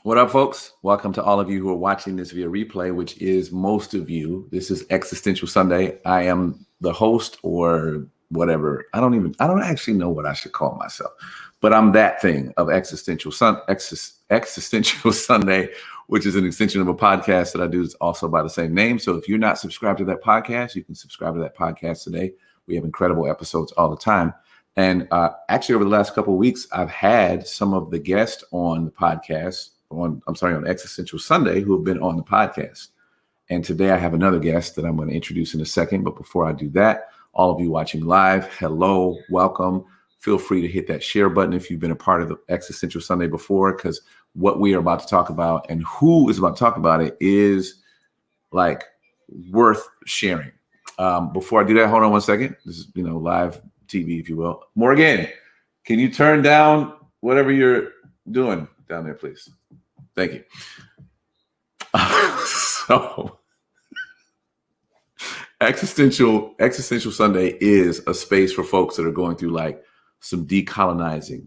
What up, folks? Welcome to all of you who are watching this via replay, which is most of you. This is Existential Sunday. I am the host or whatever. I don't actually know what I should call myself, but I'm that thing of Existential Sunday, which is an extension of a podcast that I do. It's also by the same name. So if you're not subscribed to that podcast, you can subscribe to that podcast today. We have incredible episodes all the time. And actually, over the last couple of weeks, I've had some of the guests on the podcast on Existential Sunday who have been on the podcast. And today I have another guest that I'm going to introduce in a second. But before I do that, all of you watching live, hello, welcome. Feel free to hit that share button if you've been a part of the Existential Sunday before, because what we are about to talk about and who is about to talk about it is like worth sharing. Before I do that, hold on one second. This is, live TV, if you will. Morgan, can you turn down whatever you're doing down there, please? Thank you. So, Existential Sunday is a space for folks that are going through like some decolonizing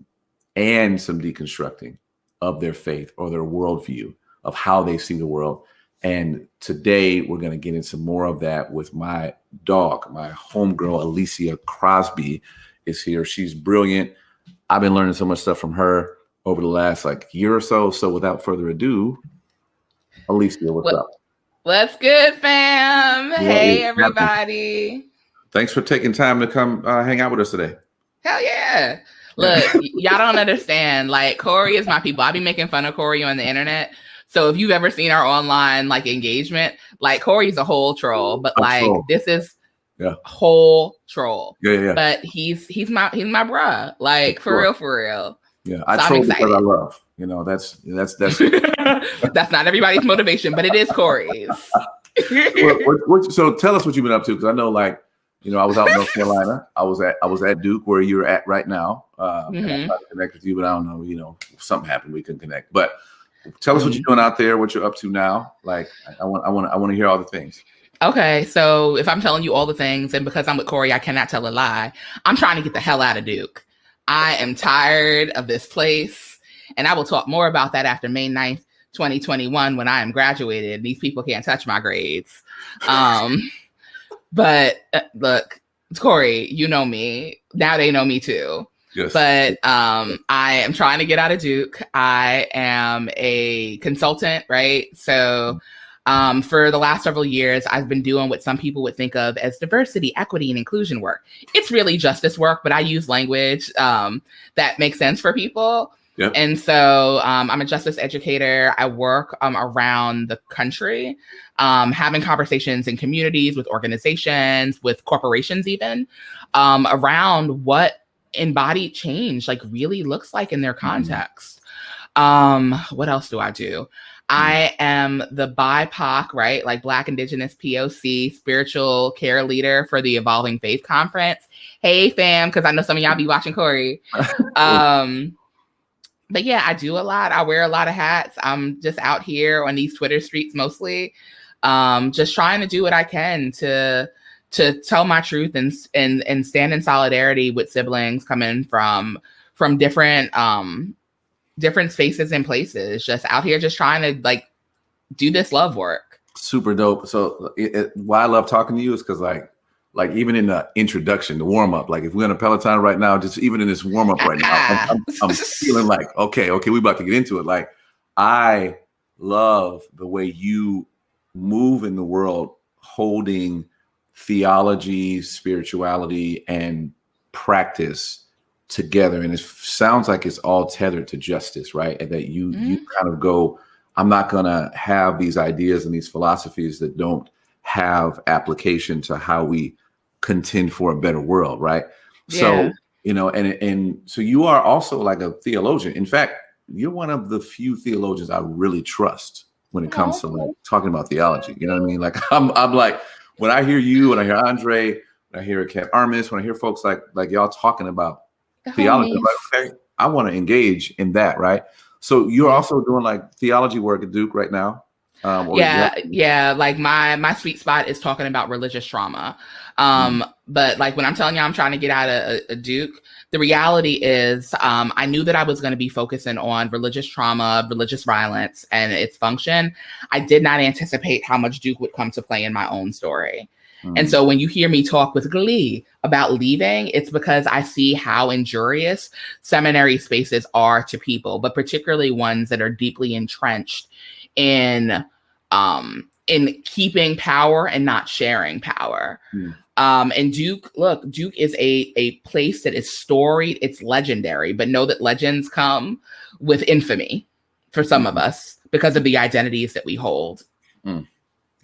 and some deconstructing of their faith or their worldview of how they see the world. And today we're going to get into more of that with my dog, my homegirl, Alicia Crosby is here. She's brilliant. I've been learning so much stuff from her over the last year or so. So without further ado, Alicia, what's up? What's good, fam? Hey, everybody. Thanks for taking time to come hang out with us today. Hell yeah. Look, y'all don't understand. Like, Corey is my people. I be making fun of Corey on the internet. So if you've ever seen our online engagement, Corey's a whole troll, but this is whole troll. Yeah. But he's my bruh. For real. Yeah, I troll because I love. That's that's not everybody's motivation, but it is Corey's. So tell us what you've been up to, because I know, I was out in North Carolina. I was at Duke, where you're at right now. And I tried to connect with you, but I don't know. Something happened, we couldn't connect. But tell us what you're doing out there, what you're up to now. I want to hear all the things. Okay, so if I'm telling you all the things, and because I'm with Corey, I cannot tell a lie. I'm trying to get the hell out of Duke. I am tired of this place, and I will talk more about that after May 9th, 2021, when I am graduated. These people can't touch my grades. But look, Corey, you know me. Now they know me too. Yes. But I am trying to get out of Duke. I am a consultant, right? So for the last several years, I've been doing what some people would think of as diversity, equity, and inclusion work. It's really justice work, but I use language that makes sense for people. Yep. And so I'm a justice educator. I work around the country, having conversations in communities, with organizations, with corporations even, around what embodied change really looks like in their context. What else do I do? I am the BIPOC, right? Black, Indigenous, POC, spiritual care leader for the Evolving Faith Conference. Hey, fam, because I know some of y'all be watching Corey. But yeah, I do a lot. I wear a lot of hats. I'm just out here on these Twitter streets mostly, just trying to do what I can to tell my truth and stand in solidarity with siblings coming from different spaces and places, just out here, just trying to do this love work. Super dope. So why I love talking to you is because even in the introduction, the warm up, if we're in a Peloton right now, just even in this warm up right now, I'm feeling okay, we about to get into it. I love the way you move in the world, holding theology, spirituality, and practice together. And it sounds like it's all tethered to justice, right? And that you kind of go, I'm not going to have these ideas and these philosophies that don't have application to how we contend for a better world, right? Yeah. So, and so you are also a theologian. In fact, you're one of the few theologians I really trust when it comes to talking about theology. You know what I mean? I'm when I hear you, when I hear Andre, when I hear Kat Armis, when I hear folks like y'all talking about theology, I'm okay, I want to engage in that, right? So you're also doing theology work at Duke right now. Yeah. My sweet spot is talking about religious trauma. But like when I'm telling you I'm trying to get out of a Duke, the reality is I knew that I was going to be focusing on religious trauma, religious violence, and its function. I did not anticipate how much Duke would come to play in my own story. And so when you hear me talk with glee about leaving, it's because I see how injurious seminary spaces are to people, but particularly ones that are deeply entrenched in keeping power and not sharing power. And Duke is a place that is storied, it's legendary, but know that legends come with infamy for some of us because of the identities that we hold.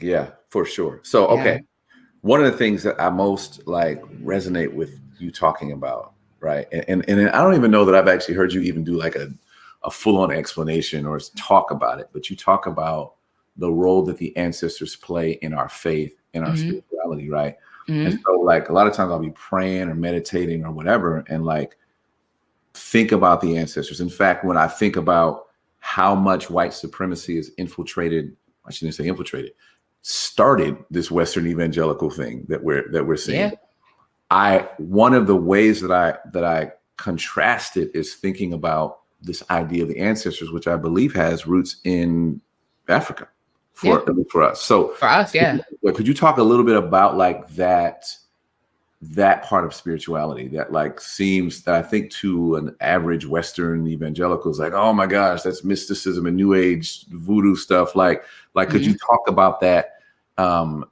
Yeah, for sure. So, okay. One of the things that I most like resonate with you talking about, right? And I don't even know that I've actually heard you even do like a full-on explanation or talk about it, but you talk about the role that the ancestors play in our faith, in our spirituality, right? And so like a lot of times I'll be praying or meditating or whatever, and like think about the ancestors. In fact, when I think about how much white supremacy is infiltrated, I shouldn't say infiltrated, started this Western evangelical thing that we're seeing. One of the ways that I contrast it is thinking about this idea of the ancestors, which I believe has roots in Africa for us. So for us, could you talk a little bit about like that part of spirituality that like seems that I think to an average Western evangelical is like, oh my gosh, that's mysticism and new age voodoo stuff. Like could you talk about that? And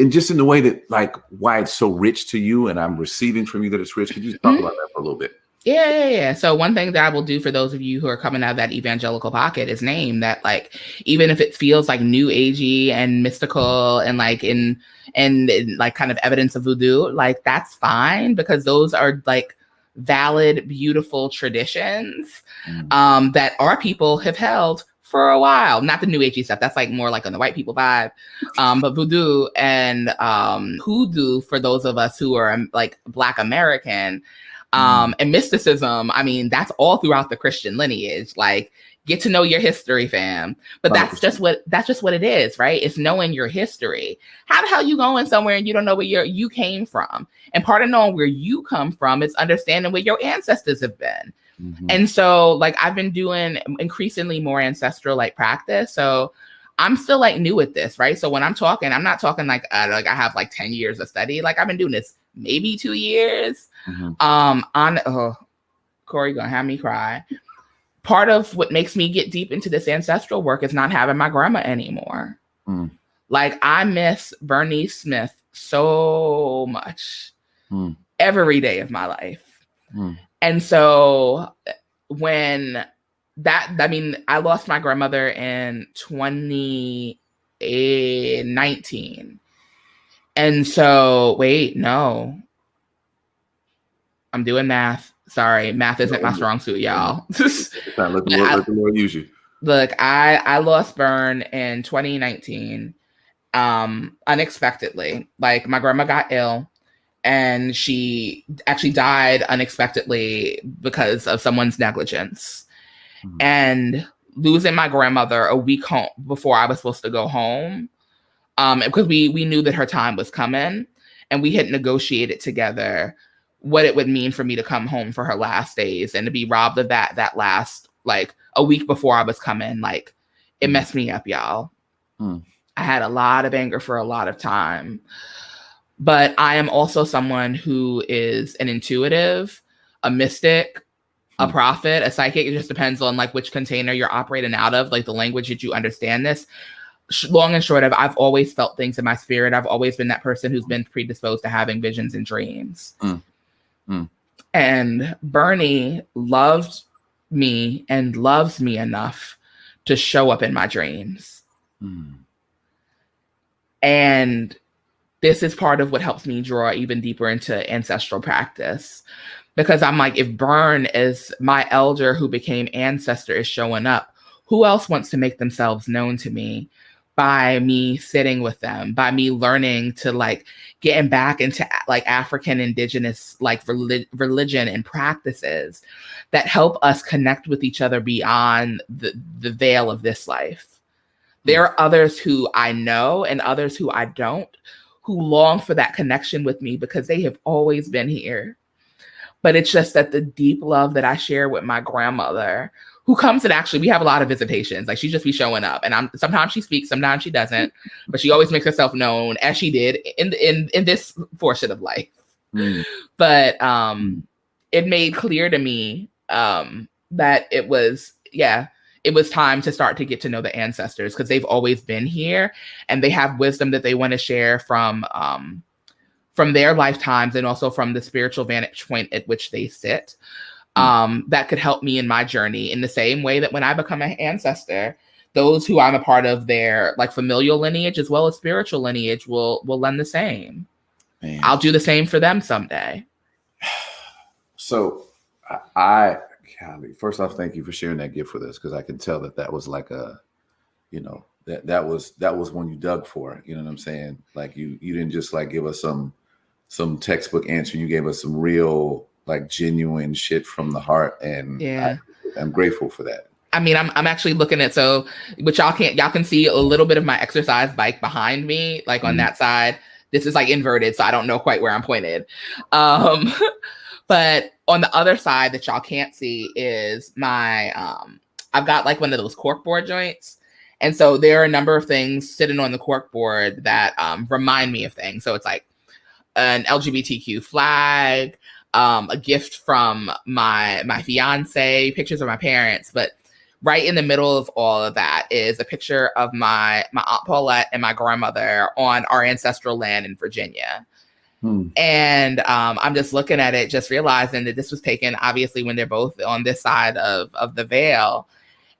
just in the way that like why it's so rich to you and I'm receiving from you that it's rich. Could you talk about that for a little bit? Yeah. So one thing that I will do for those of you who are coming out of that evangelical pocket is name that, like, even if it feels like new agey and mystical and like and like kind of evidence of voodoo, like that's fine, because those are like valid, beautiful traditions that our people have held for a while. Not the new agey stuff. That's like more like on the white people vibe. But voodoo and hoodoo for those of us who are like Black American. And mysticism, I mean, that's all throughout the Christian lineage. Like, get to know your history, fam. But that's just what it is, right? It's knowing your history. How the hell you going somewhere and you don't know where you came from? And part of knowing where you come from is understanding where your ancestors have been. And so, like, I've been doing increasingly more ancestral like practice. So I'm still like new at this, right? So when I'm talking, I'm not talking like I have like 10 years of study. Like I've been doing this maybe 2 years. Corey gonna have me cry. Part of what makes me get deep into this ancestral work is not having my grandma anymore. Like I miss Bernice Smith so much every day of my life. And so when I lost my grandmother in 2019. And so, no. I'm doing math. Sorry, math isn't my strong suit, y'all. Let the Lord use you. Look, I lost Bern in 2019, unexpectedly. Like my grandma got ill, and she actually died unexpectedly because of someone's negligence. And losing my grandmother a week home before I was supposed to go home, because we knew that her time was coming, and we had negotiated together what it would mean for me to come home for her last days, and to be robbed of that last, like a week before I was coming. Like it messed me up, y'all. I had a lot of anger for a lot of time, but I am also someone who is an intuitive, a mystic, a prophet, a psychic. It just depends on like which container you're operating out of, like the language that you understand this. Long and short of, I've always felt things in my spirit. I've always been that person who's been predisposed to having visions and dreams. And Bernie loved me and loves me enough to show up in my dreams. And this is part of what helps me draw even deeper into ancestral practice. Because I'm like, if Bern is my elder who became ancestor is showing up, who else wants to make themselves known to me by me sitting with them, by me learning to like getting back into like African indigenous like religion and practices that help us connect with each other beyond the veil of this life. There are others who I know and others who I don't, who long for that connection with me because they have always been here. But it's just that the deep love that I share with my grandmother, who comes and actually, we have a lot of visitations. Like she just be showing up, and sometimes she speaks, sometimes she doesn't, but she always makes herself known, as she did in this portion of life. But it made clear to me that it was time to start to get to know the ancestors, because they've always been here and they have wisdom that they want to share from their lifetimes and also from the spiritual vantage point at which they sit. That could help me in my journey in the same way that when I become an ancestor, those who I'm a part of their like familial lineage as well as spiritual lineage will lend the same. Man. I'll do the same for them someday. So first off, thank you for sharing that gift with us, because I can tell that was like a, that was one you dug for. You know what I'm saying? Like you didn't just like give us some textbook answer. You gave us some real, like, genuine shit from the heart, and I'm grateful for that. I mean, I'm actually looking at, so which y'all can see a little bit of my exercise bike behind me, like on that side. This is like inverted, so I don't know quite where I'm pointed. But on the other side that y'all can't see is my I've got like one of those corkboard joints. And so there are a number of things sitting on the corkboard that remind me of things. So it's like an LGBTQ flag, a gift from my fiance, pictures of my parents. But right in the middle of all of that is a picture of my Aunt Paulette and my grandmother on our ancestral land in Virginia. And I'm just looking at it, just realizing that this was taken obviously when they're both on this side of the veil.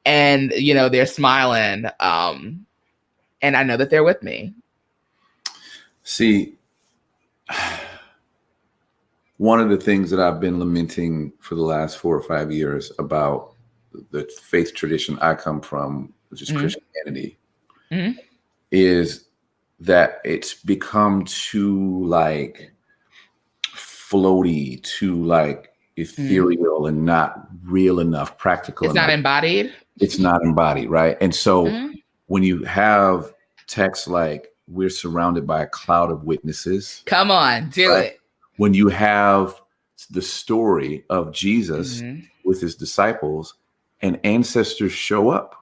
And, they're smiling. And I know that they're with me. See, one of the things that I've been lamenting for the last 4 or 5 years about the faith tradition I come from, which is Christianity, is that it's become too like floaty, too like ethereal and not real enough, practical enough. Not embodied. It's not embodied, right? And so when you have texts like, we're surrounded by a cloud of witnesses. Come on, do it. When you have the story of Jesus with his disciples and ancestors show up.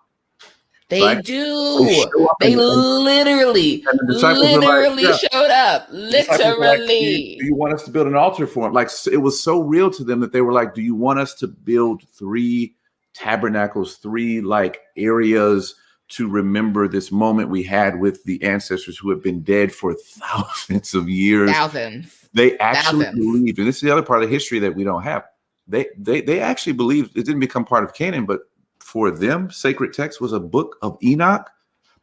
They do. They literally showed up. Literally. Do you want us to build an altar for him? Like, it was so real to them that they were like, do you want us to build 3 tabernacles, 3 like areas to remember this moment we had with the ancestors who have been dead for thousands of years? Thousands. They actually believed, and this is the other part of history that we don't have. They actually believed it didn't become part of canon, but for them, sacred text was a book of Enoch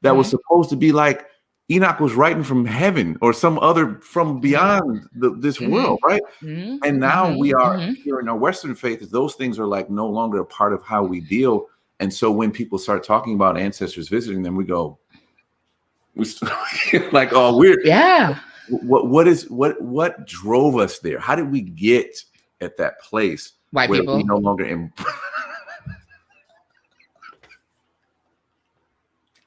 that was supposed to be like Enoch was writing from heaven or some other from beyond this world, right? And now we are here in our Western faith, those things are like no longer a part of how we deal. And so when people start talking about ancestors visiting them, we go, like, oh, weird. Yeah. What drove us there? How did we get at that place? White where people. We no longer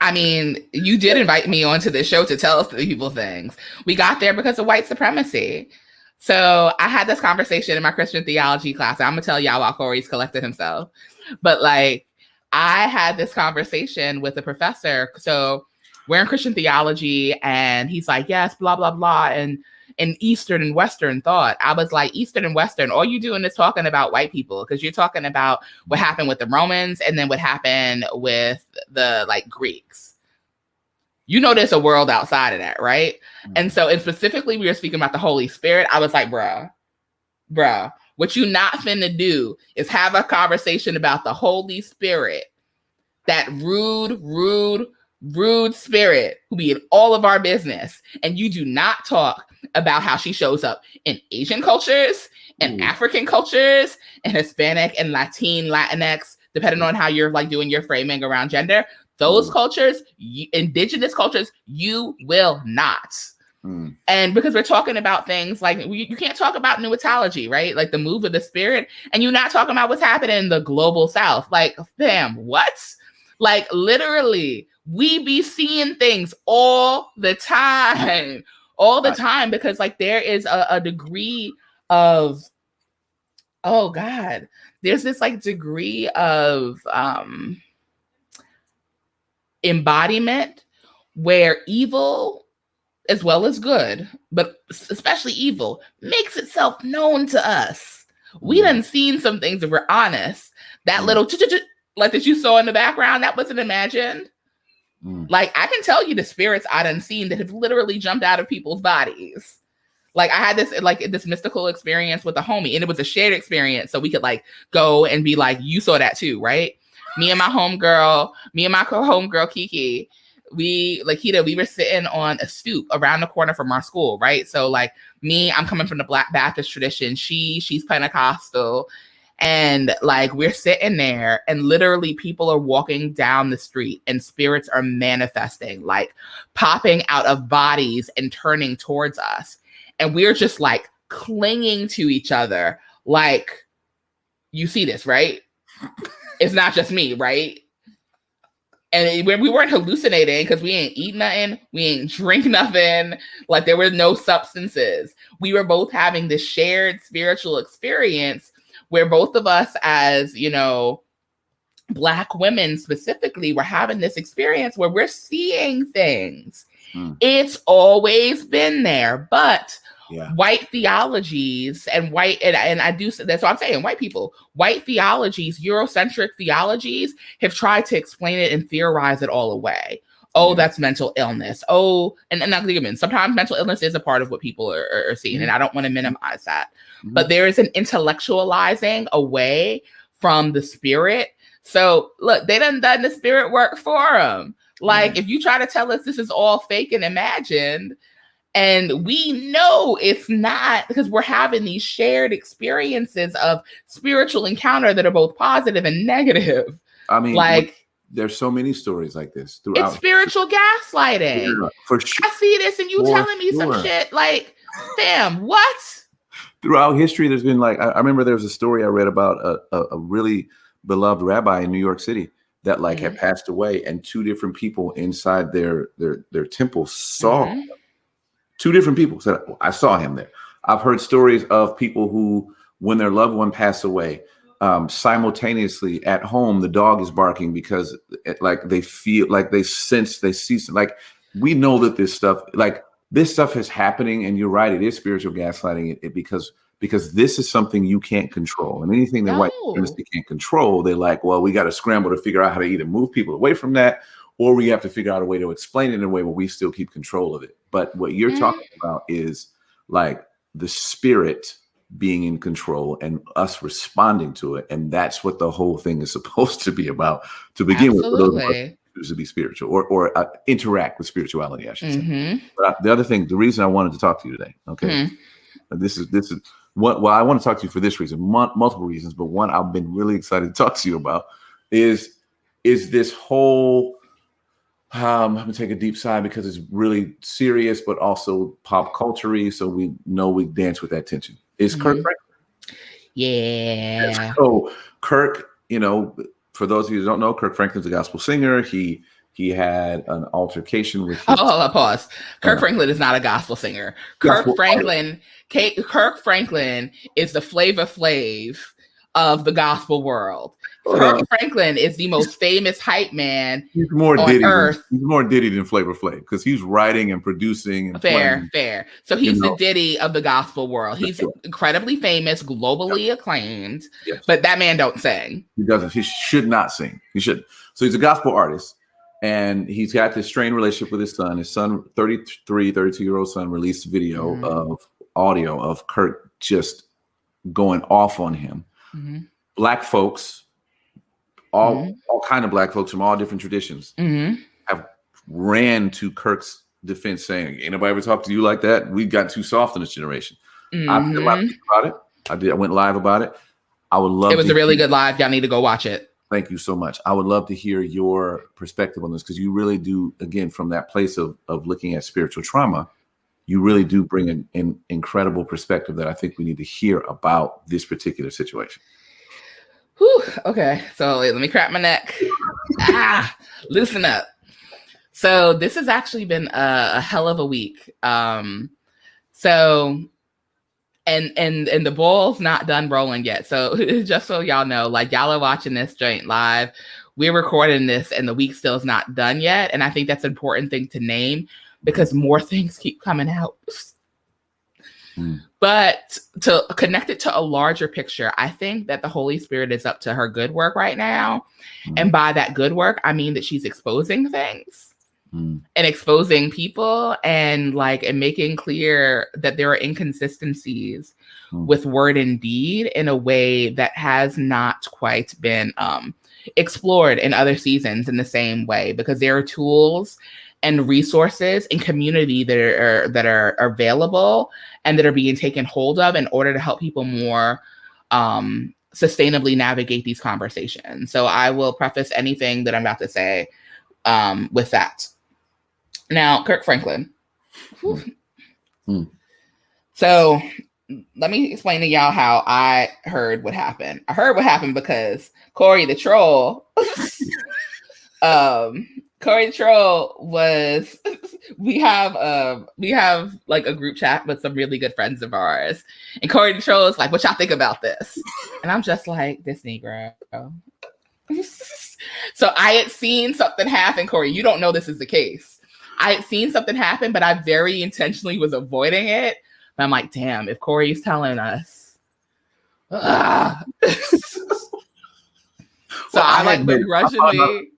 I mean, you did invite me onto the show to tell us the people things. We got there because of white supremacy. So I had this conversation in my Christian theology class. I'm going to tell y'all while Corey's collected himself. But like, I had this conversation with a professor. So we're in Christian theology and he's like, yes, blah, blah, blah. And in Eastern and Western thought, I was like, Eastern and Western, all you doing is talking about white people, because you're talking about what happened with the Romans and then what happened with the like Greeks. There's a world outside of that, right? And so, and specifically, we were speaking about the Holy Spirit. I was like, bruh, what you not finna do is have a conversation about the Holy Spirit, that rude spirit who be in all of our business. And you do not talk about how she shows up in Asian cultures and African cultures and Hispanic and Latinx, depending on how you're like doing your framing around gender. Those cultures, indigenous cultures, you will not. And because we're talking about things like, you can't talk about pneumatology, right? Like the move of the spirit, and you're not talking about what's happening in the global South. Like, fam, what? Like, literally, we be seeing things all the time. all the time, because like there is a degree of, oh God, there's this like degree of embodiment where evil as well as good, but especially evil, makes itself known to us. We done seen some things, if we're honest. That little like that you saw in the background, that wasn't imagined. Like, I can tell you the spirits I done seen that have literally jumped out of people's bodies. Like, I had this mystical experience with a homie, and it was a shared experience. So we could like go and be like, you saw that too, right? Me and my homegirl Kiki, we were sitting on a stoop around the corner from our school, right? So like me, I'm coming from the Black Baptist tradition. She's Pentecostal. And like we're sitting there, and literally people are walking down the street, and spirits are manifesting, like popping out of bodies and turning towards us. And we're just like clinging to each other. Like, you see this, right? It's not just me, right? And we weren't hallucinating because we ain't eat nothing. We ain't drink nothing. Like, there were no substances. We were both having this shared spiritual experience where both of us, as, you know, Black women specifically, were having this experience where we're seeing things. It's always been there, but white theologies and I do, that's what I'm saying, white people, white theologies, Eurocentric theologies have tried to explain it and theorize it all away. Oh, that's mental illness. Oh, and not even, sometimes mental illness is a part of what people are seeing, and I don't want to minimize that. But there is an intellectualizing away from the spirit. So look, they done the spirit work for them. Like, if you try to tell us this is all fake and imagined, and we know it's not, because we're having these shared experiences of spiritual encounter that are both positive and negative. I mean, like, there's so many stories like this throughout. It's spiritual gaslighting. Yeah, for sure. I see this and you telling me some shit. Like, damn, what? Throughout history, there's been like, I remember there was a story I read about a really beloved rabbi in New York City that like had passed away, and two different people inside their temple saw him. Two different people said, I saw him there. I've heard stories of people who, when their loved one passed away, simultaneously at home, the dog is barking because like they feel like they sense, they see, like, we know that this stuff is happening. And you're right, it is spiritual gaslighting because this is something you can't control. And anything that white supremacy can't control, they're like, well, we got to scramble to figure out how to either move people away from that, or we have to figure out a way to explain it in a way where we still keep control of it. But what you're talking about is like the spirit being in control and us responding to it. And that's what the whole thing is supposed to be about to begin with. For those of us who choose to be spiritual or interact with spirituality, I should say. But the other thing, the reason I wanted to talk to you today, okay, this is what, well, I want to talk to you for this reason, multiple reasons, but one I've been really excited to talk to you about is this whole, I'm going to take a deep sigh because it's really serious, but also pop culture-y. So we know we dance with that tension. Is Kirk Franklin. Yeah. So Kirk, you know, for those of you who don't know, Kirk Franklin's a gospel singer. He had an altercation with. Pause. Kirk Franklin is not a gospel singer. Kirk Franklin is the Flavor Flav of the gospel world. Kirk Franklin is the most famous hype man on earth. He's more Diddy than Flavor Flav because he's writing and producing. And fair. So he's the Diddy of the gospel world. He's incredibly famous, globally acclaimed, but that man don't sing. He doesn't. He should not sing. He should. So he's a gospel artist, and he's got this strained relationship with his son. His son, 32-year-old son, released a video of audio of Kirk just going off on him. Black folks, all kind of Black folks from all different traditions have ran to Kirk's defense saying, ain't nobody ever talked to you like that. We got too soft in this generation. I did a lot about it. I went live about it. I would love. It was a really good live. Y'all need to go watch it. Thank you so much. I would love to hear your perspective on this because you really do, again, from that place of looking at spiritual trauma, you really do bring an incredible perspective that I think we need to hear about this particular situation. Whew, okay, so let me crack my neck. Loosen up. So this has actually been a hell of a week. So and the ball's not done rolling yet. So just so y'all know, like y'all are watching this joint live. We're recording this and the week still is not done yet. And I think that's an important thing to name because more things keep coming out. But to connect it to a larger picture, I think that the Holy Spirit is up to her good work right now. And by that good work, I mean that she's exposing things and exposing people and making clear that there are inconsistencies with word and deed in a way that has not quite been explored in other seasons in the same way, because there are tools and resources and community that are available and that are being taken hold of in order to help people more sustainably navigate these conversations. So I will preface anything that I'm about to say with that. Now, Kirk Franklin. So let me explain to y'all how I heard what happened. I heard what happened because Corey the Troll Corey the Troll was we have like a group chat with some really good friends of ours. And Corey the Troll is like, what y'all think about this? And I'm just like, this Negro. So I had seen something happen, Corey. You don't know this is the case. I had seen something happen, but I very intentionally was avoiding it. But I'm like, damn, if Corey's telling us. So I begrudgingly.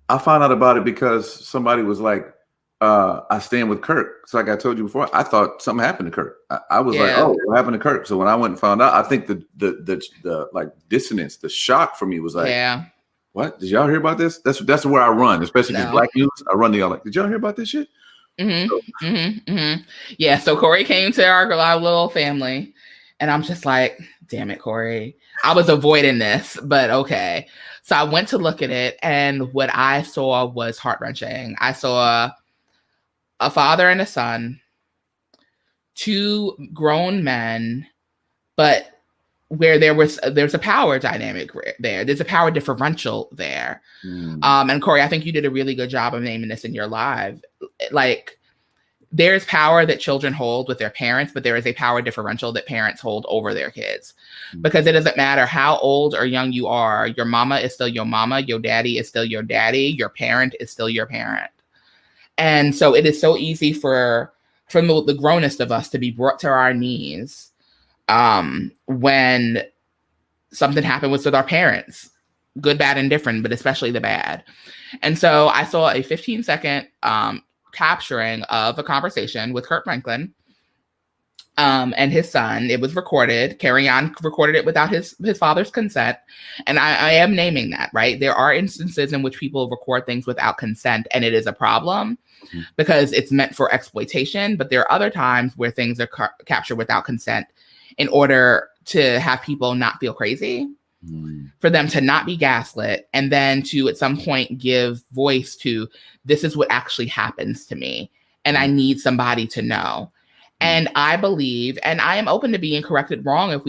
I found out about it because somebody was like, I stand with Kirk. So like I told you before, I thought something happened to Kirk. I was like, oh, what happened to Kirk? So when I went and found out, I think the like dissonance, the shock for me was like, what? Did y'all hear about this? That's where I run, especially because Black news. I run to y'all like, did y'all hear about this shit? Yeah, so Corey came to our little family, and I'm just like, damn it, Corey. I was avoiding this, but okay. So I went to look at it, and what I saw was heart-wrenching. I saw a father and a son, two grown men, but where there's a power dynamic there. There's a power differential there. And Corey, I think you did a really good job of naming this in your live. Like, there's power that children hold with their parents, but there is a power differential that parents hold over their kids. Because it doesn't matter how old or young you are, your mama is still your mama, your daddy is still your daddy, your parent is still your parent. And so it is so easy for the grownest of us to be brought to our knees when something happened with our parents, good, bad, and different, but especially the bad. And so I saw a 15-second capturing of a conversation with Kirk Franklin and his son. It was recorded. Carry On recorded it without his father's consent. And I am naming that, right? There are instances in which people record things without consent, and it is a problem because it's meant for exploitation. But there are other times where things are captured without consent in order to have people not feel crazy, for them to not be gaslit, and then to at some point give voice to, this is what actually happens to me, and I need somebody to know. And I believe, and I am open to being corrected wrong if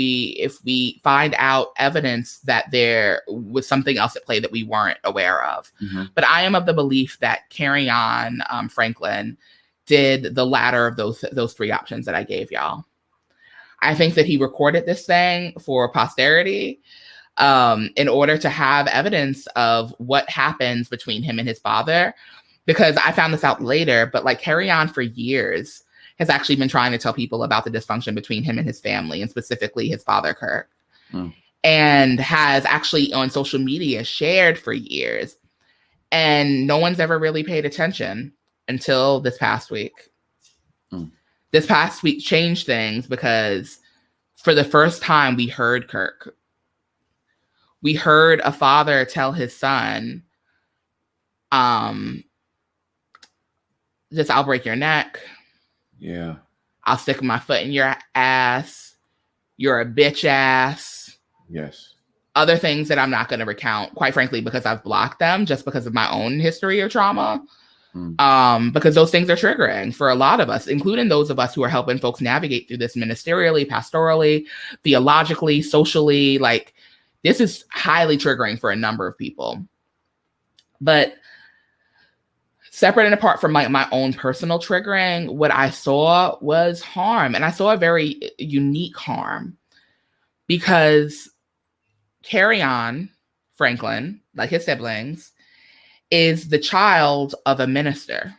we find out evidence that there was something else at play that we weren't aware of. But I am of the belief that Carry On Franklin did the latter of those three options that I gave y'all. I think that he recorded this thing for posterity in order to have evidence of what happens between him and his father. Because I found this out later, but like Carry On for years has actually been trying to tell people about the dysfunction between him and his family, and specifically his father, Kirk. And has actually on social media shared for years. And no one's ever really paid attention until this past week. This past week changed things because for the first time we heard Kirk. We heard a father tell his son, just, I'll break your neck. Yeah. I'll stick my foot in your ass. You're a bitch ass. Yes. Other things that I'm not going to recount, quite frankly, because I've blocked them just because of my own history or trauma. Because those things are triggering for a lot of us, including those of us who are helping folks navigate through this ministerially, pastorally, theologically, socially. Like, this is highly triggering for a number of people. But separate and apart from my own personal triggering, what I saw was harm. And I saw a very unique harm because Carry-On Franklin, like his siblings, is the child of a minister.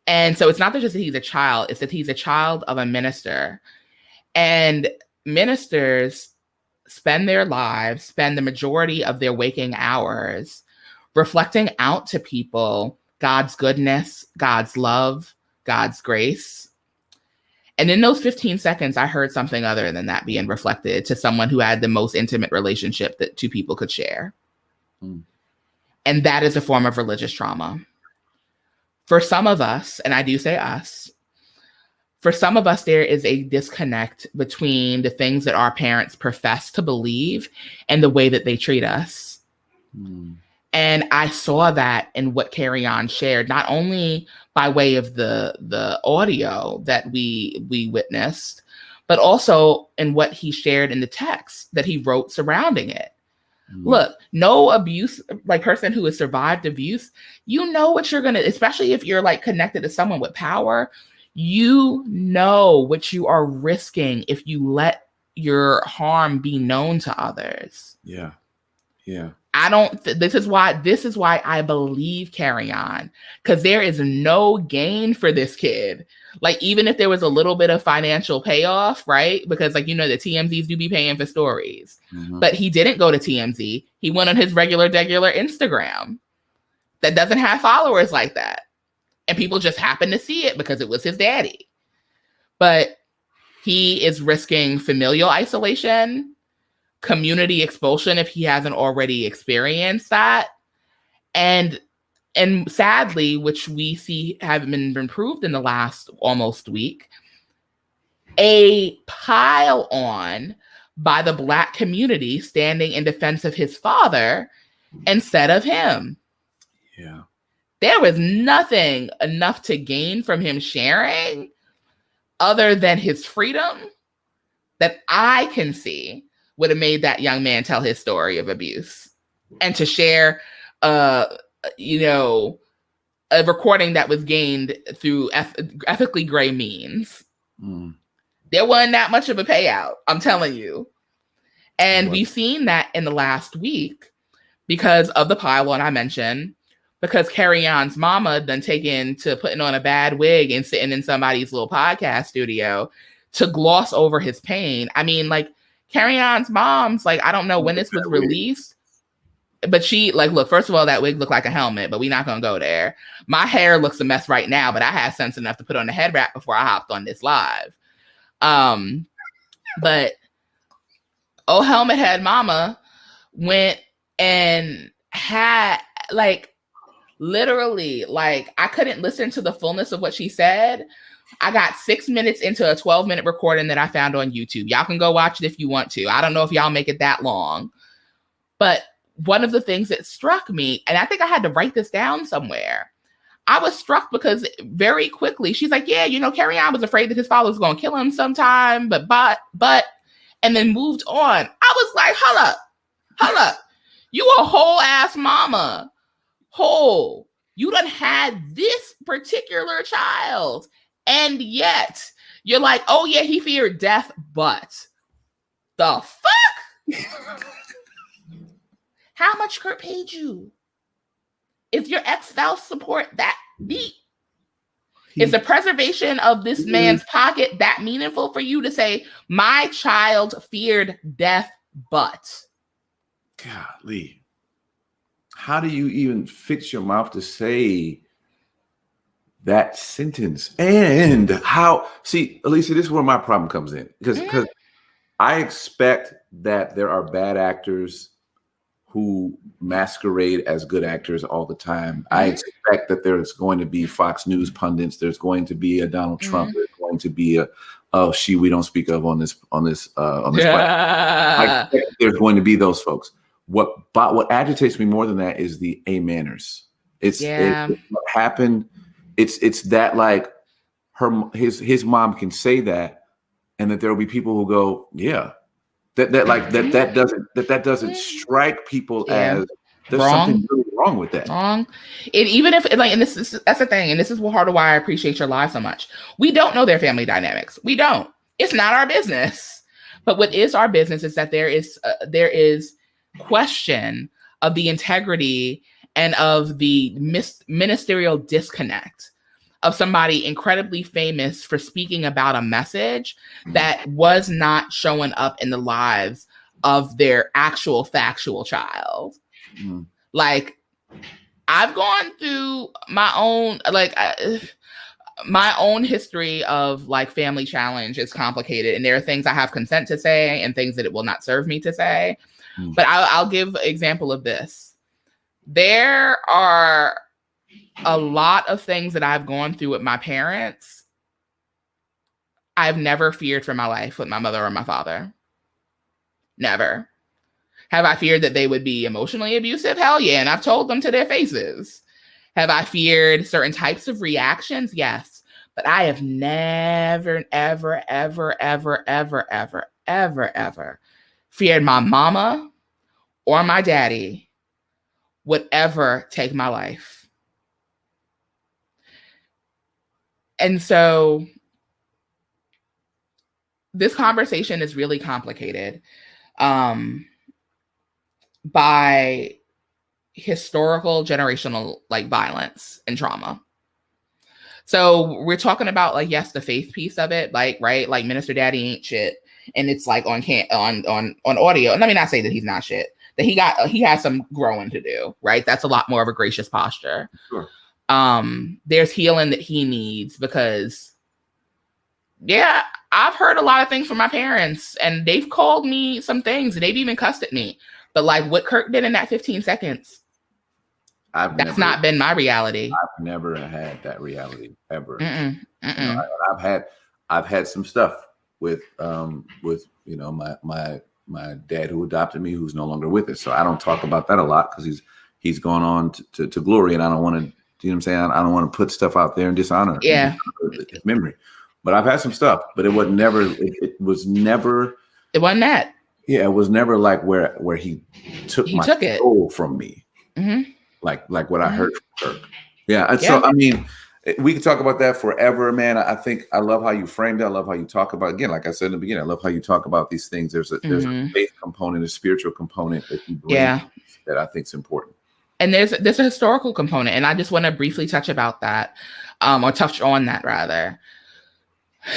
And so it's not just that he's a child, it's that he's a child of a minister. And ministers spend the majority of their waking hours reflecting out to people God's goodness, God's love, God's grace. And in those 15 seconds, I heard something other than that being reflected to someone who had the most intimate relationship that two people could share. And that is a form of religious trauma. For some of us, and I do say us, for some of us, there is a disconnect between the things that our parents profess to believe and the way that they treat us. And I saw that in what Carry-On shared, not only by way of the audio that we witnessed, but also in what he shared in the text that he wrote surrounding it. Look, no abuse, like person who has survived abuse, you know what you're going to, especially if you're like connected to someone with power, you know what you are risking if you let your harm be known to others. Yeah. This is why I believe Carry-On, because there is no gain for this kid. Like, even if there was a little bit of financial payoff, right? Because like, the TMZs do be paying for stories, but he didn't go to TMZ. He went on his regular Instagram that doesn't have followers like that. And people just happen to see it because it was his daddy. But he is risking familial isolation, community expulsion if he hasn't already experienced that. And sadly, which we see have been proved in the last almost week, a pile on by the Black community standing in defense of his father instead of him. Yeah. There was nothing enough to gain from him sharing other than his freedom that I can see would have made that young man tell his story of abuse and to share, a recording that was gained through ethically gray means. There wasn't that much of a payout, I'm telling you. And we've seen that in the last week because of the pile-on I mentioned, because Carry-On's mama done taken to putting on a bad wig and sitting in somebody's little podcast studio to gloss over his pain. I mean, like, Carry-On's mom's like, I don't know when this was released, but she look, first of all, that wig looked like a helmet, but we're not going to go there. My hair looks a mess right now, but I had sense enough to put on a head wrap before I hopped on this live. But helmet head mama went and had literally, I couldn't listen to the fullness of what she said. I got 6 minutes into a 12-minute recording that I found on YouTube. Y'all can go watch it if you want to. I don't know if y'all make it that long. But one of the things that struck me, and I think I had to write this down somewhere, I was struck because very quickly, she's like, yeah, Carry-On was afraid that his father was going to kill him sometime, but, and then moved on. I was like, hold up. You a whole ass mama. Whole. You done had this particular child. And yet you're like, oh yeah, he feared death, but the fuck? How much Kirk paid you? Is your ex-spouse support that deep? Is the preservation of this man's pocket that meaningful for you to say, my child feared death, but? Golly. How do you even fix your mouth to say that sentence? And how, see, Alicia, this is where my problem comes in. Because I expect that there are bad actors who masquerade as good actors all the time. I expect that there's going to be Fox News pundits. There's going to be a Donald Trump. There's going to be we don't speak of on this platform. I expect there's going to be those folks. What agitates me more than that is the manners. It's what happened. It's that his mom can say that, and that there will be people who go, yeah, that doesn't strike people as There's something really wrong with that. Wrong. And even if like, and that's the thing, and this is part of why I appreciate your live so much. We don't know their family dynamics. We don't. It's not our business. But what is our business is that there is question of the integrity and of the ministerial disconnect of somebody incredibly famous for speaking about a message that was not showing up in the lives of their actual factual child. Like, I've gone through my own, like, my own history of like family challenge is complicated, and there are things I have consent to say and things that it will not serve me to say. But I'll give an example of this. There are a lot of things that I've gone through with my parents I've never feared for my life with my mother or my father. Never. Have I feared that they would be emotionally abusive? Hell yeah. And I've told them to their faces. Have I feared certain types of reactions? Yes. But I have never, ever, ever, ever, ever, ever, ever, ever feared my mama or my daddy would ever take my life. And so this conversation is really complicated by historical generational like violence and trauma. So we're talking about like, yes, the faith piece of it, like, right, like Minister Daddy ain't shit, and it's like on audio. And let me not say that he's not shit, that he has some growing to do, right? That's a lot more of a gracious posture. Sure. There's healing that he needs because, yeah, I've heard a lot of things from my parents, and they've called me some things, and they've even cussed at me. But like what Kirk did in that 15 seconds, that's not been my reality. I've never had that reality ever. You know, I've had some stuff with you know my dad who adopted me, who's no longer with us. So I don't talk about that a lot because he's gone on to glory, and I don't want to. You know what I'm saying? I don't want to put stuff out there and dishonor his memory. But I've had some stuff, but it was never. It wasn't that. Yeah, it was never like where he took my soul from me. Like what I heard from Kirk. Yeah. And so, I mean, we could talk about that forever, man. I think I love how you framed it. I love how you talk about, again, like I said in the beginning, I love how you talk about these things. There's a faith component, a spiritual component that you bring that I think is important. And there's a historical component. And I just want to briefly touch about that, or touch on that rather.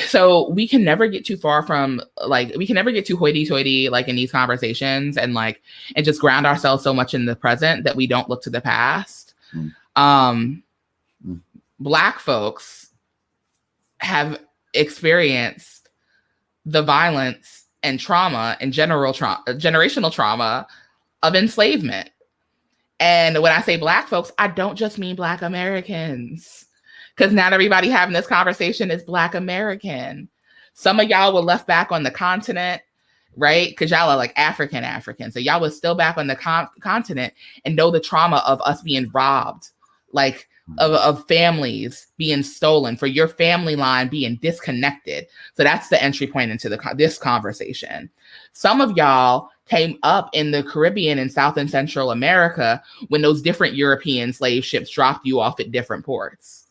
So we can never get too far from we can never get too hoity-toity like in these conversations and just ground ourselves so much in the present that we don't look to the past. Black folks have experienced the violence and trauma and generational trauma of enslavement. And when I say Black folks, I don't just mean Black Americans. Because not everybody having this conversation is Black American. Some of y'all were left back on the continent, right? Because y'all are like African. So y'all was still back on the continent and know the trauma of us being robbed, like of families being stolen, for your family line being disconnected. So that's the entry point into this conversation. Some of y'all came up in the Caribbean and South and Central America when those different European slave ships dropped you off at different ports.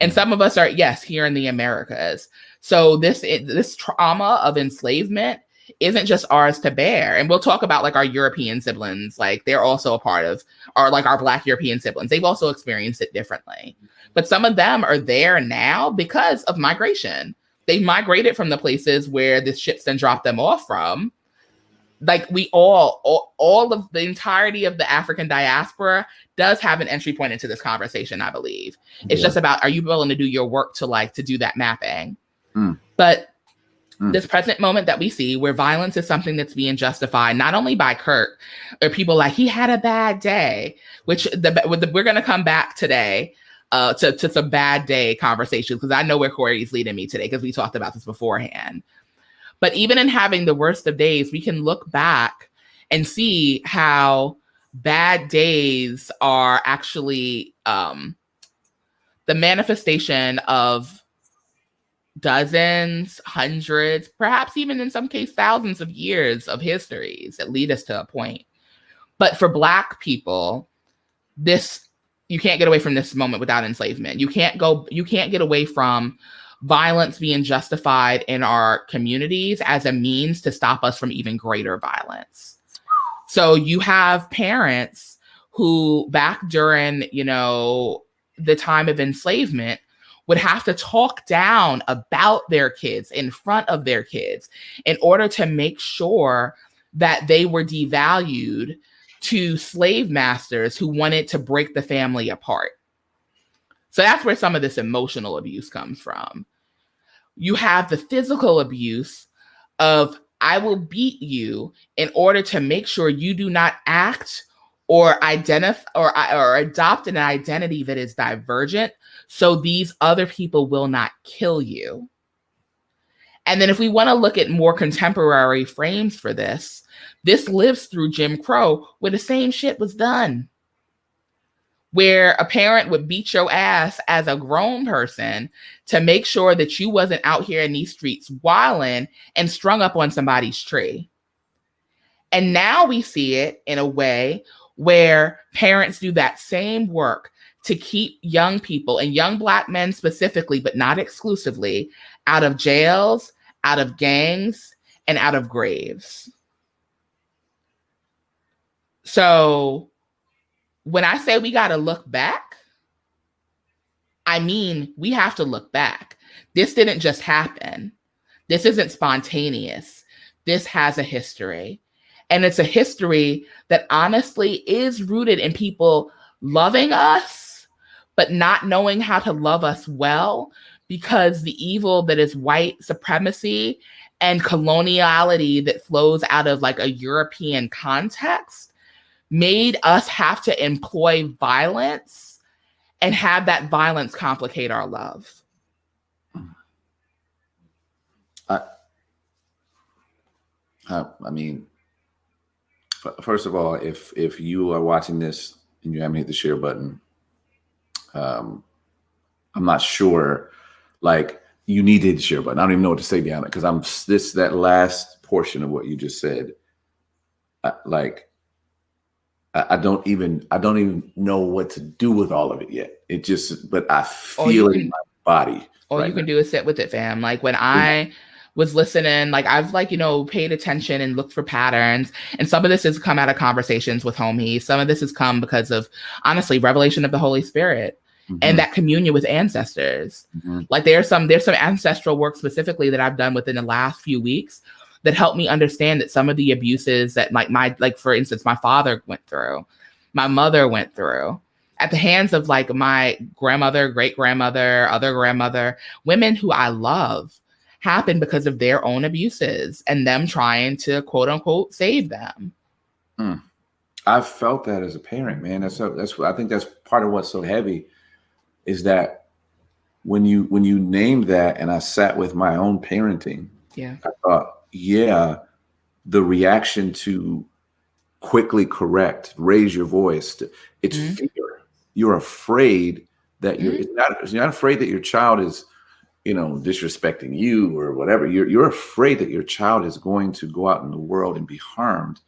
And some of us are, yes, here in the Americas. So this trauma of enslavement isn't just ours to bear. And we'll talk about like our European siblings, like they're also a part of, or like our Black European siblings. They've also experienced it differently. But some of them are there now because of migration. They've migrated from the places where this ship's then dropped them off from. Like we all of the entirety of the African diaspora does have an entry point into this conversation, I believe. It's just about, are you willing to do your work to do that mapping? But this present moment that we see where violence is something that's being justified, not only by Kirk, or people like, he had a bad day, which we're going to come back today to some bad day conversations, because I know where Corey's leading me today, because we talked about this beforehand. But even in having the worst of days, we can look back and see how bad days are actually the manifestation of dozens, hundreds, perhaps even in some case thousands of years of histories that lead us to a point. But for Black people, you can't get away from this moment without enslavement. You can't get away from violence being justified in our communities as a means to stop us from even greater violence. So you have parents who back during, the time of enslavement would have to talk down about their kids in front of their kids in order to make sure that they were devalued to slave masters who wanted to break the family apart. So that's where some of this emotional abuse comes from. You have the physical abuse of, I will beat you in order to make sure you do not act or identify or adopt an identity that is divergent, so these other people will not kill you. And then if we want to look at more contemporary frames for this lives through Jim Crow, where the same shit was done. Where a parent would beat your ass as a grown person to make sure that you wasn't out here in these streets wilding and strung up on somebody's tree. And now we see it in a way where parents do that same work to keep young people, and young Black men specifically, but not exclusively, out of jails, out of gangs, and out of graves. So when I say we got to look back, I mean, we have to look back. This didn't just happen. This isn't spontaneous. This has a history. And it's a history that honestly is rooted in people loving us, but not knowing how to love us well, because the evil that is white supremacy and coloniality that flows out of like a European context made us have to employ violence and have that violence complicate our love. I mean, first of all, if you are watching this and you haven't hit the share button, I'm not sure, like, you need to hit the share button. I don't even know what to say behind it, because that last portion of what you just said, I don't even know what to do with all of it yet. But I feel it in my body. All you can do is sit with it, fam. Like when I was listening, like I've paid attention and looked for patterns. And some of this has come out of conversations with homies. Some of this has come because of, honestly, revelation of the Holy Spirit and that communion with ancestors. Like there's some ancestral work specifically that I've done within the last few weeks that helped me understand that some of the abuses that for instance, my father went through, my mother went through at the hands of like my grandmother, great grandmother, other grandmother, women who I love, happened because of their own abuses and them trying to quote unquote save them. I've felt that as a parent, man. I think that's part of what's so heavy, is that when you named that, and I sat with my own parenting, I thought, the reaction to quickly correct, raise your voice, it's fear. You're afraid that you're not afraid that your child is, disrespecting you or whatever. You're afraid that your child is going to go out in the world and be harmed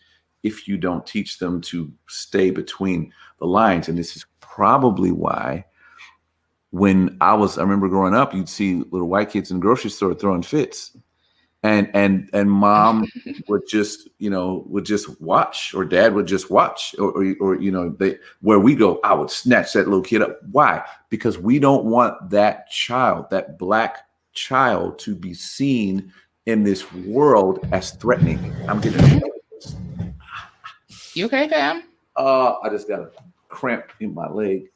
if you don't teach them to stay between the lines. And this is probably why I remember growing up, you'd see little white kids in the grocery store throwing fits. And mom would just watch, or dad would just watch, or where we go, I would snatch that little kid up. Why? Because we don't want that child, that Black child, to be seen in this world as threatening. I'm getting You okay, fam? I just got a cramp in my leg.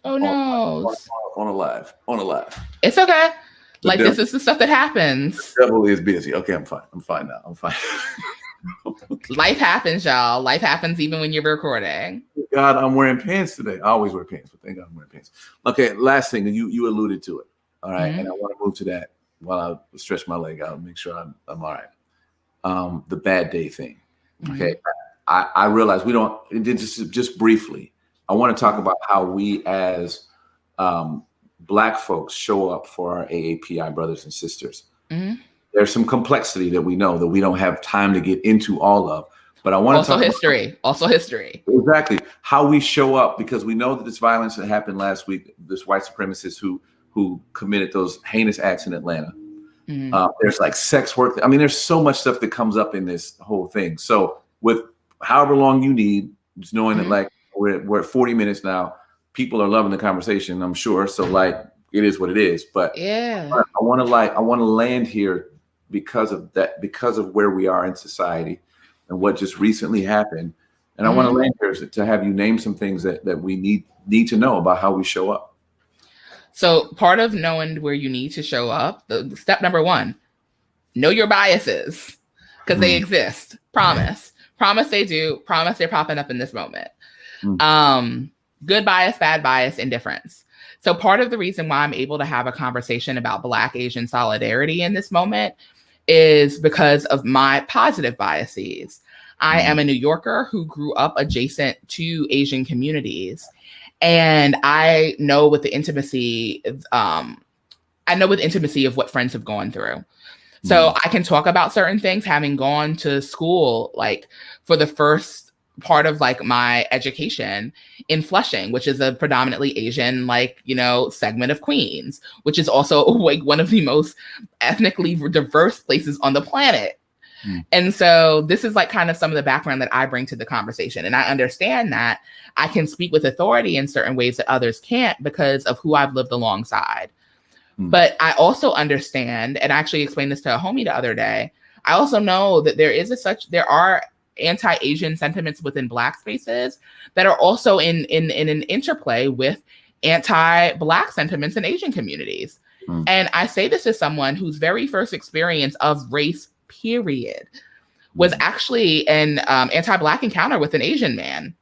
Oh no. On a live. It's okay. This is the stuff that happens. The devil is busy. Okay, I'm fine now. I'm fine. Life happens, y'all. Life happens even when you're recording. God, I'm wearing pants today. I always wear pants, but thank God I'm wearing pants. Okay, last thing, you alluded to it. All right, and I want to move to that while I stretch my leg out and make sure I'm all right. The bad day thing. Okay, I realize we don't. Just briefly, I want to talk about how we as Black folks show up for our AAPI brothers and sisters. There's some complexity that we know that we don't have time to get into all of, But I want to Also talk history. Also history. exactly how we show up, because we know that this violence that happened last week, this white supremacist who committed those heinous acts in Atlanta. There's like sex work. I mean, there's so much stuff that comes up in this whole thing. So with however long you need, just knowing that like we're at 40 minutes now, people are loving the conversation, I'm sure. So like it is what it is. But yeah, I want to land here because of that, because of where we are in society and what just recently happened. And I want to land here to have you name some things that we need to know about how we show up. So part of knowing where you need to show up, step number one, know your biases, because they exist. Promise they do. Promise they're popping up in this moment. Good bias, bad bias, indifference. So part of the reason why I'm able to have a conversation about Black Asian solidarity in this moment is because of my positive biases. I am a New Yorker who grew up adjacent to Asian communities. And I know with intimacy of what friends have gone through. So I can talk about certain things, having gone to school, like for the first part of like my education in Flushing, which is a predominantly Asian, segment of Queens, which is also like one of the most ethnically diverse places on the planet. And so this is like kind of some of the background that I bring to the conversation. And I understand that I can speak with authority in certain ways that others can't because of who I've lived alongside. But I also understand, and I actually explained this to a homie the other day, I also know that there are anti-Asian sentiments within Black spaces that are also in an interplay with anti-Black sentiments in Asian communities. And I say this as someone whose very first experience of race period was actually an anti-Black encounter with an Asian man.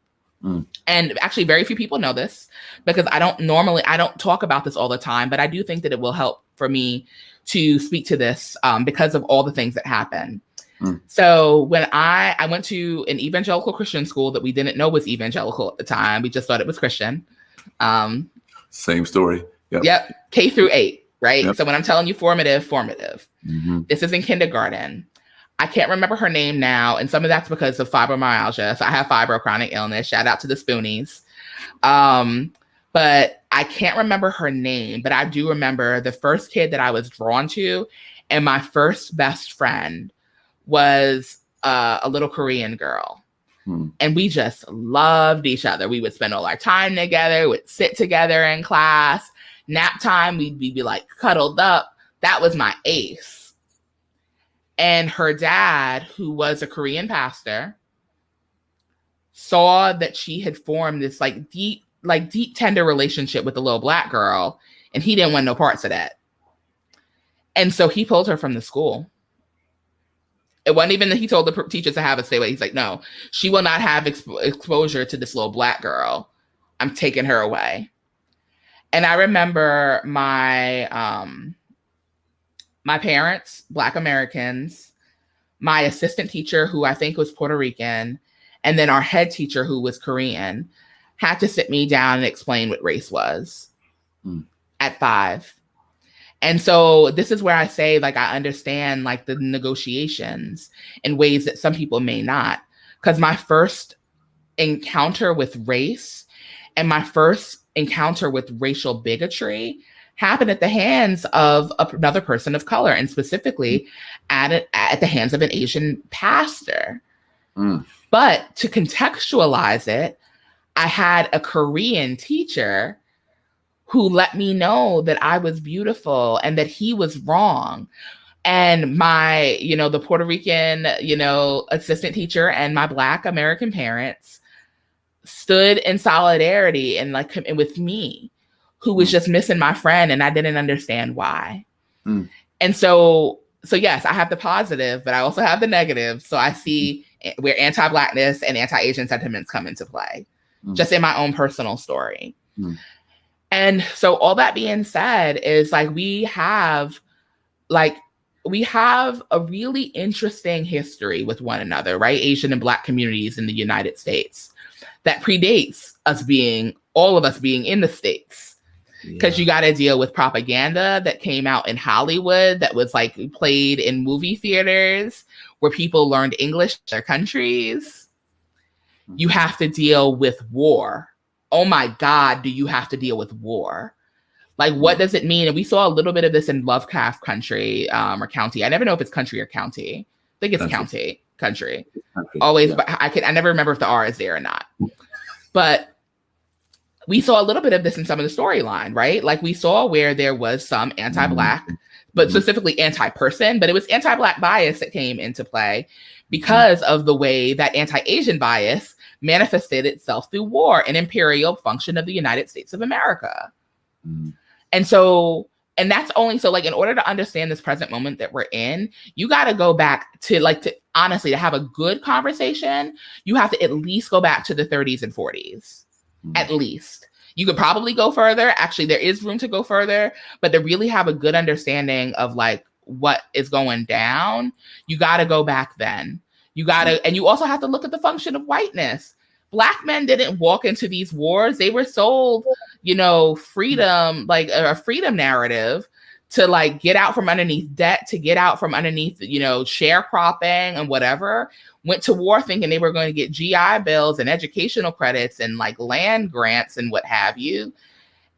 And actually very few people know this because I don't talk about this all the time, but I do think that it will help for me to speak to this because of all the things that happen. So when I went to an evangelical Christian school that we didn't know was evangelical at the time, we just thought it was Christian. Same story. Yep. K through 8, right? Yep. So when I'm telling you formative. This is in kindergarten. I can't remember her name now. And some of that's because of fibromyalgia. So I have chronic illness. Shout out to the Spoonies. But I can't remember her name, but I do remember the first kid that I was drawn to. And my first best friend was a little Korean girl. And we just loved each other. We would spend all our time together, would sit together in class. Nap time, we'd be like cuddled up. That was my ace. And her dad, who was a Korean pastor, saw that she had formed this deep, tender relationship with a little Black girl, and he didn't want no parts of that. And so he pulled her from the school. It wasn't even that he told the teachers to have her stay away. He's like, no, she will not have exposure to this little Black girl. I'm taking her away. And I remember my parents, Black Americans, my assistant teacher, who I think was Puerto Rican, and then our head teacher, who was Korean, had to sit me down and explain what race was at 5. And so this is where I say, I understand, the negotiations in ways that some people may not. Because my first encounter with race and my first encounter with racial bigotry happened at the hands of another person of color, and specifically at the hands of an Asian pastor. But to contextualize it, I had a Korean teacher who let me know that I was beautiful and that he was wrong. And my, the Puerto Rican, assistant teacher and my Black American parents stood in solidarity and with me, who was just missing my friend, and I didn't understand why. And so yes, I have the positive, but I also have the negative. So I see where anti-Blackness and anti-Asian sentiments come into play, just in my own personal story. And so all that being said is we have a really interesting history with one another, right? Asian and Black communities in the United States that predates all of us being in the States. Because you got to deal with propaganda that came out in Hollywood that was played in movie theaters, where people learned English in their countries, you have to deal with war. Oh my God, do you have to deal with war? Like, what does it mean? And we saw a little bit of this in Lovecraft Country or County. I never know if it's country or county. I think it's country. Always, yeah. But I never remember if the R is there or not. But we saw a little bit of this in some of the storyline, right? Like we saw where there was some anti-Black, but specifically anti-person, but it was anti-Black bias that came into play because of the way that anti-Asian bias manifested itself through war, an imperial function of the United States of America. And so, and that's only so, like, in order to understand this present moment that we're in, you got to go back to, like, to honestly, to have a good conversation, you have to at least go back to the 30s and 40s. At least. You could probably go further. Actually, there is room to go further, but to really have a good understanding of like what is going down, you got to go back then. You got to, and you also have to look at the function of whiteness. Black men didn't walk into these wars. They were sold, you know, freedom, like a freedom narrative to like get out from underneath debt, to get out from underneath, you know, sharecropping and whatever. Went to war thinking they were going to get GI Bills and educational credits and like land grants and what have you,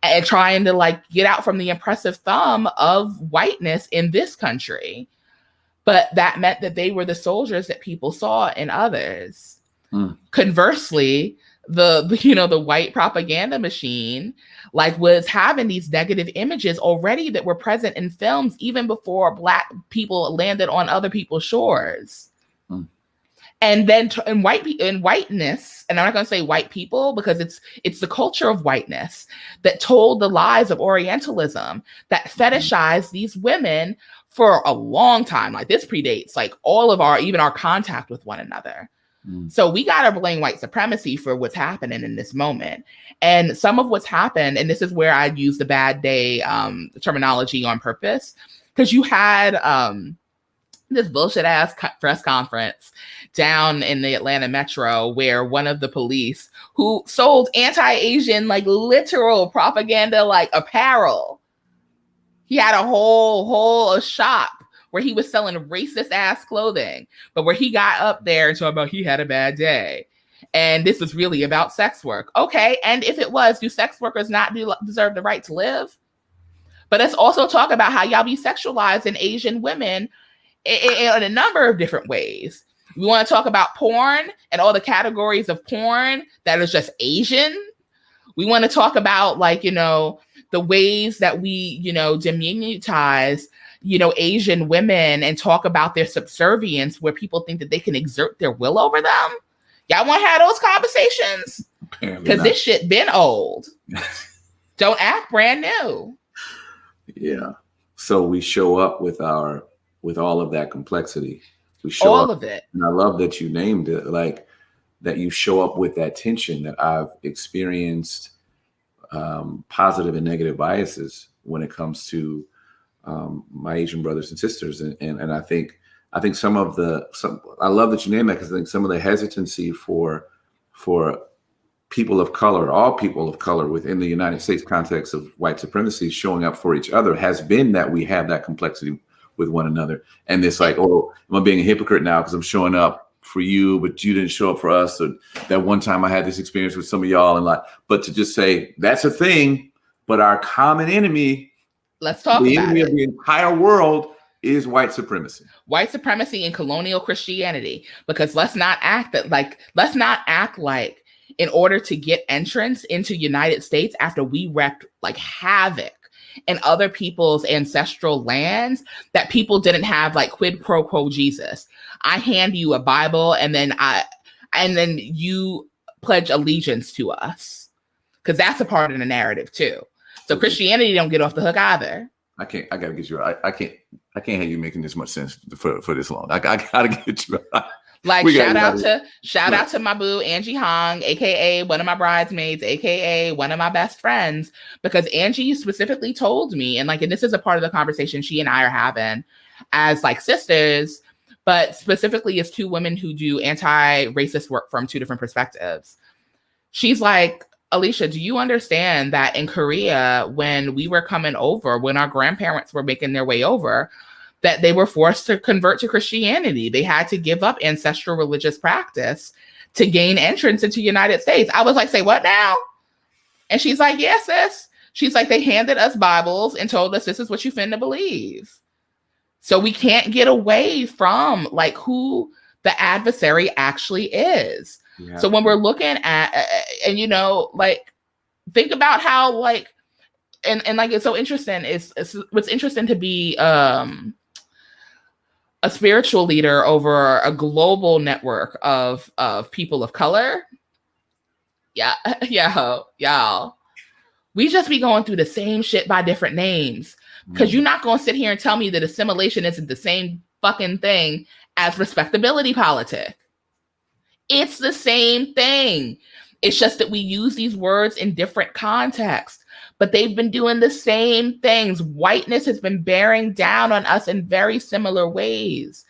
and trying to like get out from the oppressive thumb of whiteness in this country. But that meant that they were the soldiers that people saw in others. Conversely, the white propaganda machine like was having these negative images already that were present in films even before Black people landed on other people's shores. And then in whiteness, and I'm not going to say white people because it's the culture of whiteness that told the lies of Orientalism that fetishized these women for a long time. Like this predates like all of even our contact with one another. So we got to blame white supremacy for what's happening in this moment. And some of what's happened, and this is where I'd use the bad day terminology on purpose, because you had this bullshit ass press conference down in the Atlanta metro where one of the police who sold anti-Asian, like literal propaganda, like apparel. He had a whole shop where he was selling racist ass clothing, but where he got up there and talked about he had a bad day. And this was really about sex work. Okay. And if it was, do sex workers not deserve the right to live? But let's also talk about how y'all be sexualizing Asian women in a number of different ways. We want to talk about porn and all the categories of porn that is just Asian. We want to talk about like, you know, the ways that we, you know, diminutize, you know, Asian women and talk about their subservience where people think that they can exert their will over them. Y'all want to have those conversations? Because this shit been old. Don't act brand new. Yeah. So we show up with all of that complexity. We show all up, of it. And I love that you named it, like that you show up with that tension that I've experienced, positive and negative biases when it comes to my Asian brothers and sisters. And I think I love that you named that, because I think some of the hesitancy for people of color, all people of color within the United States context of white supremacy showing up for each other has been that we have that complexity with one another. And it's like, oh, am I being a hypocrite now because I'm showing up for you, but you didn't show up for us? Or that one time I had this experience with some of y'all, and like, but to just say that's a thing, but our common enemy, let's talk about it. The enemy of the entire world is white supremacy. White supremacy and colonial Christianity. Because let's not act like in order to get entrance into United States after we wreaked like havoc in other people's ancestral lands, that people didn't have like quid pro quo Jesus. I hand you a Bible and then you pledge allegiance to us. Because that's a part of the narrative too. So Christianity don't get off the hook either. I gotta get you right. I can't have you making this much sense for this long. I gotta get you right. Like shout out to my boo Angie Hong, aka one of my bridesmaids, aka one of my best friends, because Angie specifically told me, and this is a part of the conversation she and I are having as like sisters, but specifically as two women who do anti-racist work from two different perspectives. She's like, Alicia, do you understand that in Korea, when we were coming over, when our grandparents were making their way over, that they were forced to convert to Christianity. They had to give up ancestral religious practice to gain entrance into the United States. I was like, say what now? And she's like, yes, sis. She's like, they handed us Bibles and told us this is what you finna believe. So we can't get away from like who the adversary actually is. Yeah. So when we're looking at, and you know, like, think about how like, and like, it's so interesting. It's what's interesting to be a spiritual leader over a global network of people of color. Yeah, y'all. We just be going through the same shit by different names. Because you're not going to sit here and tell me that assimilation isn't the same fucking thing as respectability politic. It's the same thing. It's just that we use these words in different contexts. But they've been doing the same things. Whiteness has been bearing down on us in very similar ways.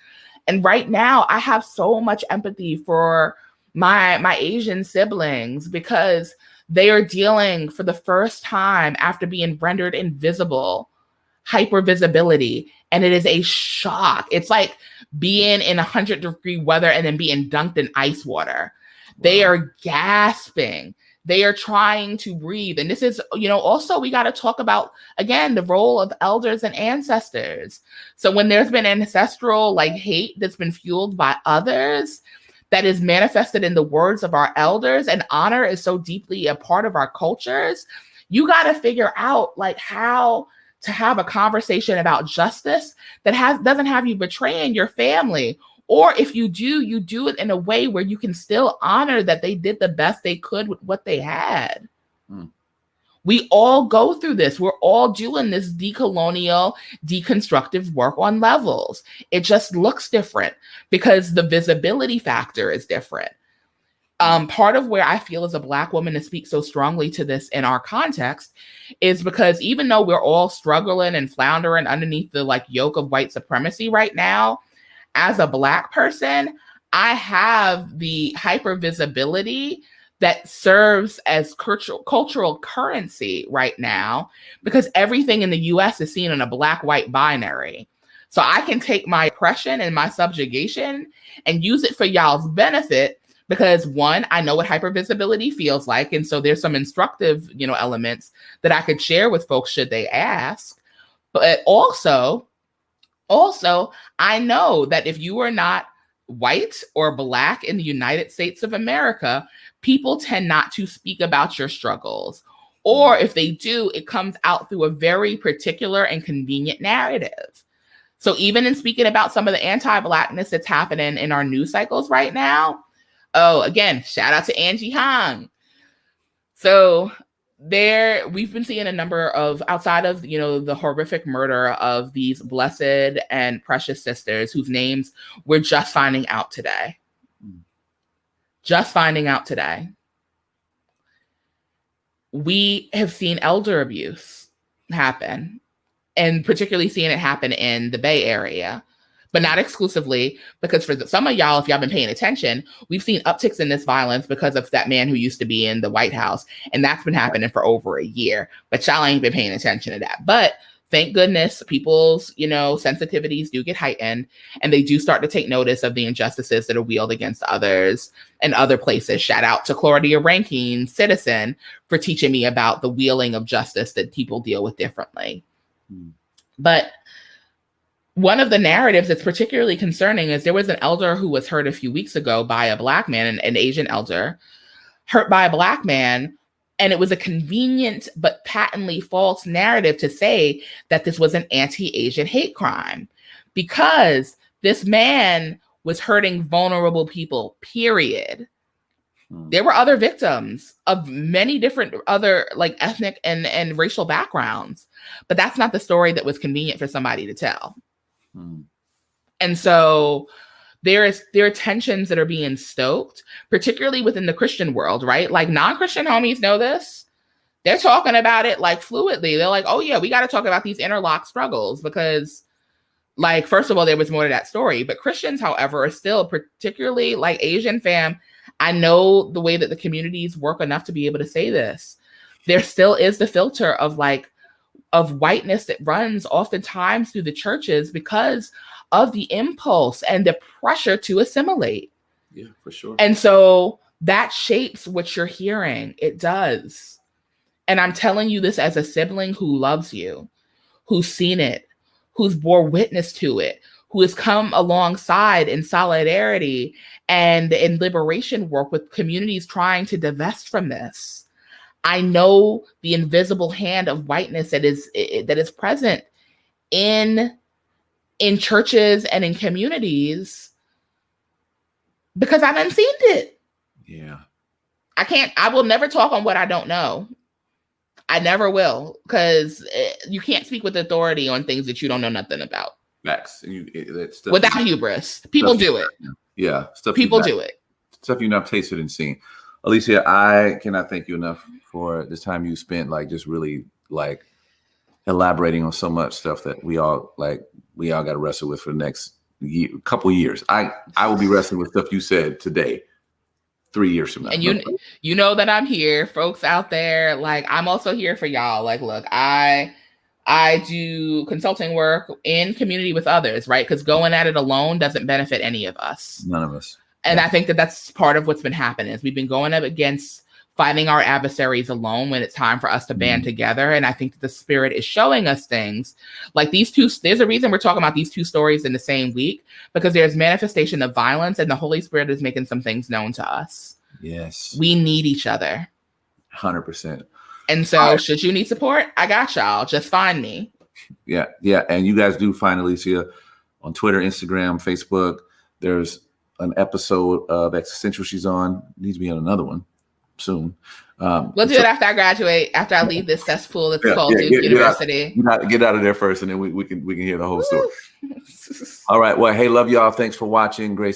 And right now, I have so much empathy for my Asian siblings because they are dealing for the first time after being rendered invisible, hypervisibility. And it is a shock. It's like being in 100-degree weather and then being dunked in ice water. Wow. They are gasping. They are trying to breathe. And this is, you know, also we got to talk about, again, the role of elders and ancestors. So when there's been ancestral like hate that's been fueled by others, that is manifested in the words of our elders, and honor is so deeply a part of our cultures, you got to figure out like how to have a conversation about justice that doesn't have you betraying your family. Or if you do it in a way where you can still honor that they did the best they could with what they had. We all go through this. We're all doing this decolonial, deconstructive work on levels. It just looks different because the visibility factor is different. Part of where I feel as a Black woman to speak so strongly to this in our context is because even though we're all struggling and floundering underneath the like yoke of white supremacy right now, as a Black person, I have the hypervisibility that serves as cultural currency right now because everything in the US is seen in a Black-white binary. So I can take my oppression and my subjugation and use it for y'all's benefit because one, I know what hypervisibility feels like. And so there's some instructive, you know, elements that I could share with folks should they ask. But also, I know that if you are not white or Black in the United States of America, people tend not to speak about your struggles. Or if they do, it comes out through a very particular and convenient narrative. So even in speaking about some of the anti-Blackness that's happening in our news cycles right now, oh, again, shout out to Angie Hong. So we've been seeing a number of, outside of, you know, the horrific murder of these blessed and precious sisters whose names we're just finding out today. We have seen elder abuse happen, and particularly seeing it happen in the Bay Area, but not exclusively, because for some of y'all, if y'all been paying attention, we've seen upticks in this violence because of that man who used to be in the White House, and that's been happening for over a year, but y'all ain't been paying attention to that. But thank goodness people's, you know, sensitivities do get heightened and they do start to take notice of the injustices that are wielded against others and other places. Shout out to Claudia Rankine, citizen, for teaching me about the wielding of justice that people deal with differently. But one of the narratives that's particularly concerning is there was an elder who was hurt a few weeks ago by a Black man, an Asian elder, hurt by a Black man. And it was a convenient but patently false narrative to say that this was an anti-Asian hate crime because this man was hurting vulnerable people, period. There were other victims of many different other like ethnic and racial backgrounds, but that's not the story that was convenient for somebody to tell. And so there are tensions that are being stoked, particularly within the Christian world, right? Like non-Christian homies know this. They're talking about it like fluidly. They're like, oh yeah, we got to talk about these interlocked struggles because like, first of all, there was more to that story, but Christians, however, are still, particularly like Asian fam, I know the way that the communities work enough to be able to say this. There still is the filter of like, of whiteness that runs oftentimes through the churches because of the impulse and the pressure to assimilate. Yeah, for sure. And so that shapes what you're hearing. It does. And I'm telling you this as a sibling who loves you, who's seen it, who's bore witness to it, who has come alongside in solidarity and in liberation work with communities trying to divest from this. I know the invisible hand of whiteness that is present in churches and in communities because I've unseen it. Yeah. I will never talk on what I don't know. I never will, because you can't speak with authority on things that you don't know nothing about. Facts. Without hubris. People do it. Yeah. People do it. Stuff you've not tasted and seen. Alicia, I cannot thank you enough for this time you spent, like, just really, like, elaborating on so much stuff that we all got to wrestle with for the next couple years. I will be wrestling with stuff you said today, 3 years from now. And you know that I'm here, folks out there. Like, I'm also here for y'all. Like, look, I do consulting work in community with others, right? Because going at it alone doesn't benefit any of us. None of us. And I think that that's part of what's been happening is we've been going up against fighting our adversaries alone when it's time for us to band together. And I think that the spirit is showing us things like these two. There's a reason we're talking about these two stories in the same week, because there's manifestation of violence and the Holy Spirit is making some things known to us. Yes. We need each other. 100%. And so should you need support, I got y'all. Just find me. Yeah. Yeah. And you guys do find Alicia on Twitter, Instagram, Facebook. There's an episode of Existential she's on. Needs to be on another one soon. We'll do it after I graduate, after I leave this cesspool that's called Duke University. Get out of there first, and then we can hear the whole story. All right. Well, hey, love y'all. Thanks for watching. Grace.